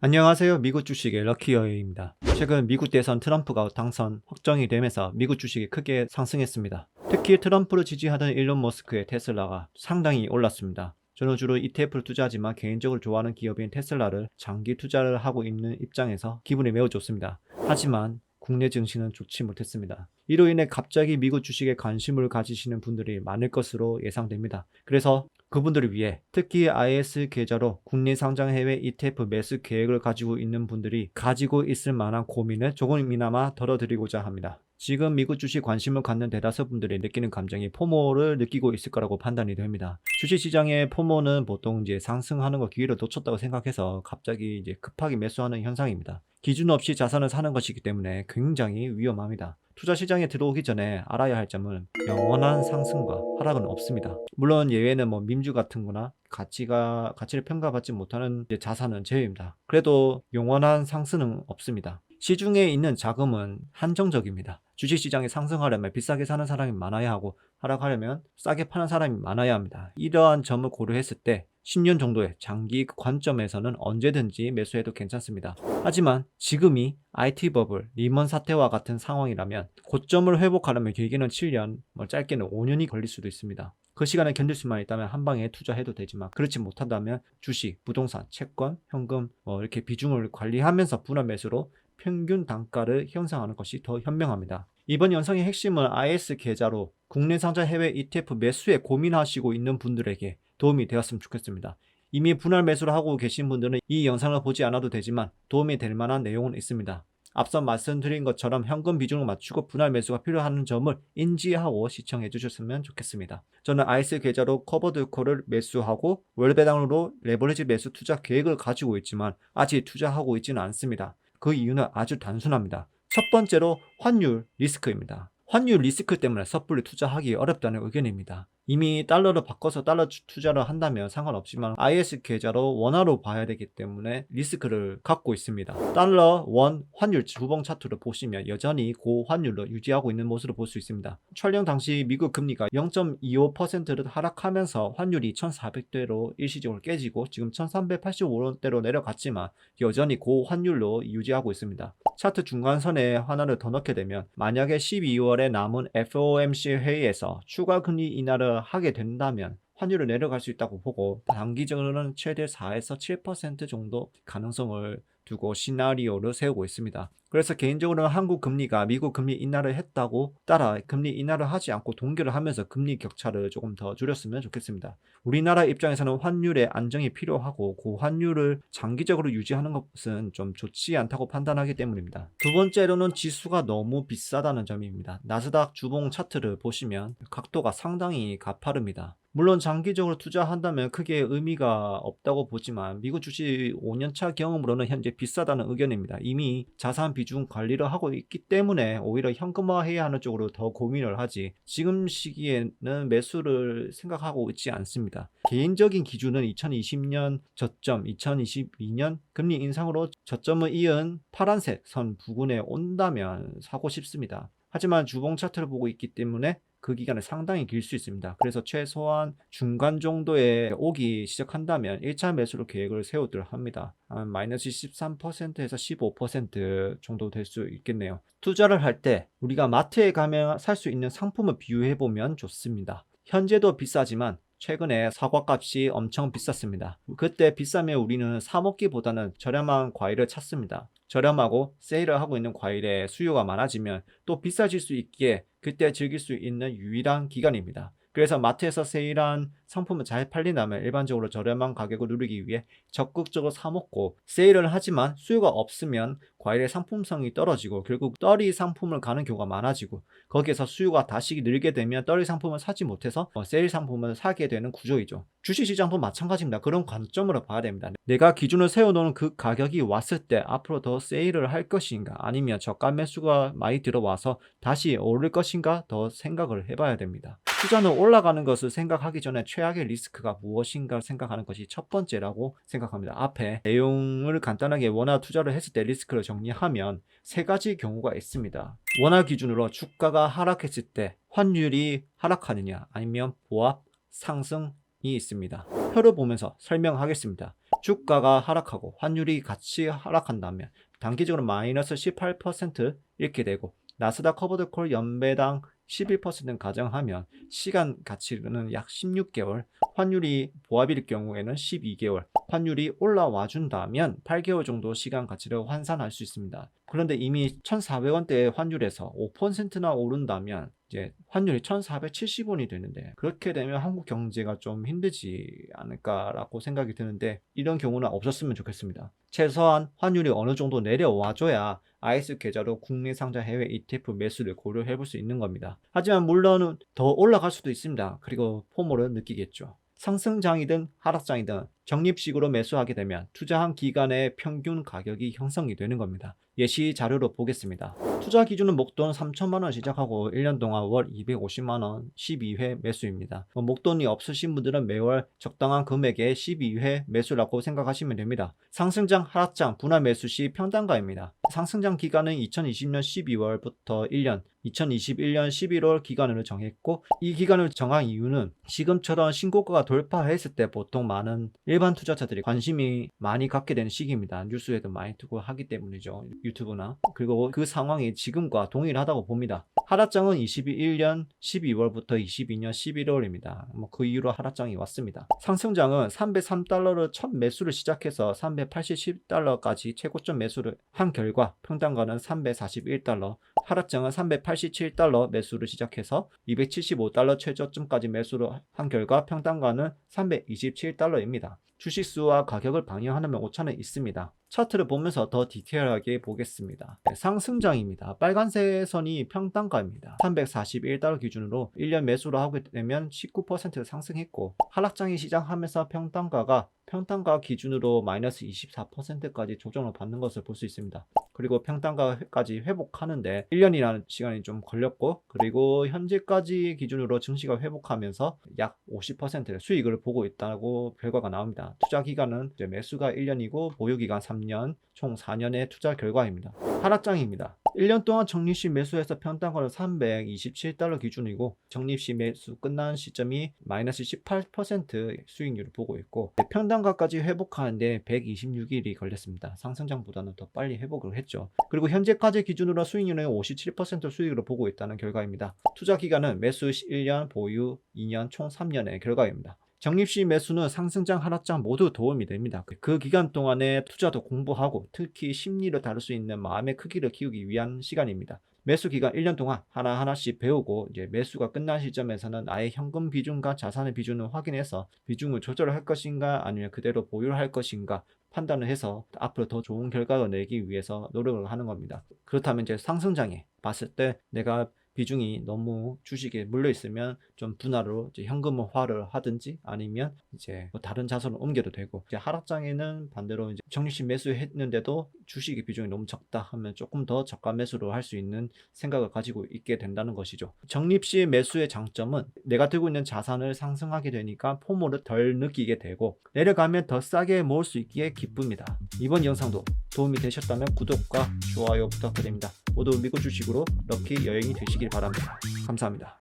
안녕하세요. 미국 주식의 럭키여행입니다. 최근 미국 대선 트럼프가 당선 확정이 되면서 미국 주식이 크게 상승했습니다. 특히 트럼프를 지지하던 일론 머스크의 테슬라가 상당히 올랐습니다. 저는 주로 ETF를 투자하지만 개인적으로 좋아하는 기업인 테슬라를 장기 투자를 하고 있는 입장에서 기분이 매우 좋습니다. 하지만 국내 증시는 좋지 못했습니다. 이로 인해 갑자기 미국 주식에 관심을 가지시는 분들이 많을 것으로 예상됩니다. 그래서 그분들을 위해 특히 IS 계좌로 국내 상장 해외 ETF 매수 계획을 가지고 있는 분들이 가지고 있을 만한 고민을 조금이나마 덜어드리고자 합니다. 지금 미국 주식 관심을 갖는 대다수 분들이 느끼는 감정이 포모를 느끼고 있을 거라고 판단이 됩니다. 주식시장의 포모는 보통 이제 상승하는 거 기회를 놓쳤다고 생각해서 갑자기 이제 급하게 매수하는 현상입니다. 기준 없이 자산을 사는 것이기 때문에 굉장히 위험합니다. 투자 시장에 들어오기 전에 알아야 할 점은 영원한 상승과 하락은 없습니다. 물론 예외는 민주 같은 거나 가치를 평가받지 못하는 자산은 제외입니다. 그래도 영원한 상승은 없습니다. 시중에 있는 자금은 한정적입니다. 주식시장이 상승하려면 비싸게 사는 사람이 많아야 하고 하락하려면 싸게 파는 사람이 많아야 합니다. 이러한 점을 고려했을 때 10년 정도의 장기 관점에서는 언제든지 매수해도 괜찮습니다. 하지만 지금이 IT 버블, 리먼 사태와 같은 상황이라면 고점을 회복하려면 길게는 7년, 짧게는 5년이 걸릴 수도 있습니다. 그 시간을 견딜 수만 있다면 한 방에 투자해도 되지만 그렇지 못한다면 주식, 부동산, 채권, 현금 이렇게 비중을 관리하면서 분할 매수로 평균 단가를 형성하는 것이 더 현명합니다. 이번 영상의 핵심은 IS 계좌로 국내 상자 해외 ETF 매수에 고민하시고 있는 분들에게 도움이 되었으면 좋겠습니다. 이미 분할 매수를 하고 계신 분들은 이 영상을 보지 않아도 되지만 도움이 될 만한 내용은 있습니다. 앞서 말씀드린 것처럼 현금 비중을 맞추고 분할 매수가 필요한 점을 인지하고 시청해 주셨으면 좋겠습니다. 저는 IS 계좌로 커버드 콜을 매수하고 월배당으로 레버리지 매수 투자 계획을 가지고 있지만 아직 투자하고 있지는 않습니다. 그 이유는 아주 단순합니다. 첫 번째로 환율 리스크입니다. 환율 리스크 때문에 섣불리 투자하기 어렵다는 의견입니다. 이미 달러로 바꿔서 달러 투자를 한다면 상관없지만 IS 계좌로 원화로 봐야 되기 때문에 리스크를 갖고 있습니다. 달러, 원, 환율 주봉 차트를 보시면 여전히 고환율로 유지하고 있는 모습을 볼 수 있습니다. 촬영 당시 미국 금리가 0.25%를 하락하면서 환율이 1,400대로 일시적으로 깨지고 지금 1,385원대로 내려갔지만 여전히 고환율로 유지하고 있습니다. 차트 중간선에 하나를 더 넣게 되면 만약에 12월에 남은 FOMC 회의에서 추가 금리 인하를 하게 된다면 환율을 내려갈 수 있다고 보고 단기적으로는 최대 4에서 7% 정도 가능성을 두고 시나리오를 세우고 있습니다. 그래서 개인적으로는 한국 금리가 미국 금리 인하를 했다고 따라 금리 인하를 하지 않고 동결을 하면서 금리 격차를 조금 더 줄였으면 좋겠습니다. 우리나라 입장에서는 환율의 안정이 필요하고 고환율을 장기적으로 유지하는 것은 좀 좋지 않다고 판단하기 때문입니다. 두 번째로는 지수가 너무 비싸다는 점입니다. 나스닥 주봉 차트를 보시면 각도가 상당히 가파릅니다. 물론 장기적으로 투자한다면 크게 의미가 없다고 보지만 미국 주식 5년차 경험으로는 현재 비싸다는 의견입니다. 이미 자산 비중 관리를 하고 있기 때문에 오히려 현금화해야 하는 쪽으로 더 고민을 하지 지금 시기에는 매수를 생각하고 있지 않습니다. 개인적인 기준은 2020년 저점, 2022년 금리 인상으로 저점을 이은 파란색 선 부근에 온다면 사고 싶습니다. 하지만 주봉 차트를 보고 있기 때문에 그 기간은 상당히 길 수 있습니다. 그래서 최소한 중간 정도에 오기 시작한다면 1차 매수로 계획을 세우도록 합니다. 마이너스 13%에서 15% 정도 될 수 있겠네요. 투자를 할 때 우리가 마트에 가면 살 수 있는 상품을 비유해 보면 좋습니다. 현재도 비싸지만 최근에 사과값이 엄청 비쌌습니다. 그때 비싸면 우리는 사 먹기보다는 저렴한 과일을 찾습니다. 저렴하고 세일을 하고 있는 과일에 수요가 많아지면 또 비싸질 수 있기에 그때 즐길 수 있는 유일한 기간입니다. 그래서 마트에서 세일한 상품은 잘 팔린다면 일반적으로 저렴한 가격을 누리기 위해 적극적으로 사먹고 세일을 하지만 수요가 없으면 과일의 상품성이 떨어지고 결국 떨이 상품을 가는 경우가 많아지고 거기에서 수요가 다시 늘게 되면 떨이 상품을 사지 못해서 세일 상품을 사게 되는 구조이죠. 주식시장도 마찬가지입니다. 그런 관점으로 봐야 됩니다. 내가 기준을 세워놓은 그 가격이 왔을 때 앞으로 더 세일을 할 것인가 아니면 저가 매수가 많이 들어와서 다시 오를 것인가 더 생각을 해봐야 됩니다. 투자는 올라가는 것을 생각하기 전에 최악의 리스크가 무엇인가 생각하는 것이 첫 번째라고 생각합니다. 앞에 내용을 간단하게 원화 투자를 했을 때 리스크를 정리하면 세 가지 경우가 있습니다. 원화 기준으로 주가가 하락했을 때 환율이 하락하느냐 아니면 보합 상승이 있습니다. 표를 보면서 설명하겠습니다. 주가가 하락하고 환율이 같이 하락한다면 단기적으로 마이너스 18% 이렇게 되고, 나스닥 커버드 콜 연배당 11%는 가정하면 시간 가치는 약 16개월, 환율이 보합일 경우에는 12개월, 환율이 올라와 준다면 8개월 정도 시간 가치를 환산할 수 있습니다. 그런데 이미 1,400원대의 환율에서 5%나 오른다면 이제 환율이 1,470원이 되는데, 그렇게 되면 한국 경제가 좀 힘들지 않을까라고 생각이 드는데, 이런 경우는 없었으면 좋겠습니다. 최소한 환율이 어느 정도 내려와줘야 IS 계좌로 국내 상장 해외 ETF 매수를 고려해 볼 수 있는 겁니다. 하지만 물론 더 올라갈 수도 있습니다. 그리고 포모를 느끼겠죠. 상승장이든 하락장이든 적립식으로 매수하게 되면 투자한 기간의 평균 가격이 형성이 되는 겁니다. 예시 자료로 보겠습니다. 투자 기준은 목돈 3천만원 시작하고 1년 동안 월 250만원 12회 매수입니다. 목돈이 없으신 분들은 매월 적당한 금액의 12회 매수라고 생각하시면 됩니다. 상승장, 하락장, 분할 매수 시 평단가입니다. 상승장 기간은 2020년 12월부터 1년, 2021년 11월 기간을 정했고, 이 기간을 정한 이유는 지금처럼 신고가가 돌파했을 때 보통 많은 일반 투자자들이 관심이 많이 갖게 되는 시기입니다. 뉴스에도 많이 듣고 하기 때문이죠. 유튜브나. 그리고 그 상황이 지금과 동일하다고 봅니다. 하락장은 21년 12월부터 22년 11월입니다. 그 이후로 하락장이 왔습니다. 상승장은 303달러를 첫 매수를 시작해서 387달러까지 최고점 매수를 한 결과 평단가는 341달러, 하락장은 387달러 매수를 시작해서 275달러 최저점까지 매수를 한 결과 평단가는 327달러입니다. 주식수와 가격을 방영하는 오차는 있습니다. 차트를 보면서 더 디테일하게 보겠습니다. 상승장입니다. 빨간색 선이 평단가입니다. 341달러 기준으로 1년 매수를 하게 되면 19% 상승했고, 하락장이 시작하면서 평단가 기준으로 마이너스 24%까지 조정을 받는 것을 볼 수 있습니다. 그리고 평단가까지 회복하는데 1년이라는 시간이 좀 걸렸고, 그리고 현재까지 기준으로 증시가 회복하면서 약 50% 수익을 보고 있다고 결과가 나옵니다. 투자 기간은 이제 매수가 1년이고 보유기간 3년, 총 4년의 투자 결과입니다. 하락장입니다. 1년 동안 적립식 매수해서 평단가는 327달러 기준이고, 적립식 매수 끝난 시점이 마이너스 18% 수익률을 보고 있고, 평단가까지 회복하는데 126일이 걸렸습니다. 상승장보다는 더 빨리 회복을 했죠. 그리고 현재까지 기준으로 수익률은 57% 수익으로 보고 있다는 결과입니다. 투자 기간은 매수 1년, 보유 2년, 총 3년의 결과입니다. 적립식 매수는 상승장, 하락장 모두 도움이 됩니다. 그 기간 동안에 투자도 공부하고 특히 심리를 다룰 수 있는 마음의 크기를 키우기 위한 시간입니다. 매수 기간 1년 동안 하나하나씩 배우고, 이제 매수가 끝난 시점에서는 나의 현금 비중과 자산의 비중을 확인해서 비중을 조절할 것인가 아니면 그대로 보유를 할 것인가 판단을 해서 앞으로 더 좋은 결과를 내기 위해서 노력을 하는 겁니다. 그렇다면 이제 상승장에 봤을 때 내가 비중이 너무 주식에 물려 있으면 좀 분할로 이제 현금화를 하든지 아니면 이제 뭐 다른 자산을 옮겨도 되고, 이제 하락장에는 반대로 이제 적립식 매수했는데도 주식의 비중이 너무 적다 하면 조금 더 저가 매수로 할 수 있는 생각을 가지고 있게 된다는 것이죠. 적립식 매수의 장점은 내가 들고 있는 자산을 상승하게 되니까 포모를 덜 느끼게 되고, 내려가면 더 싸게 모을 수 있기에 기쁩니다. 이번 영상도 도움이 되셨다면 구독과 좋아요 부탁드립니다. 모두 미국 주식으로 럭키 여행이 되시길 바랍니다. 감사합니다.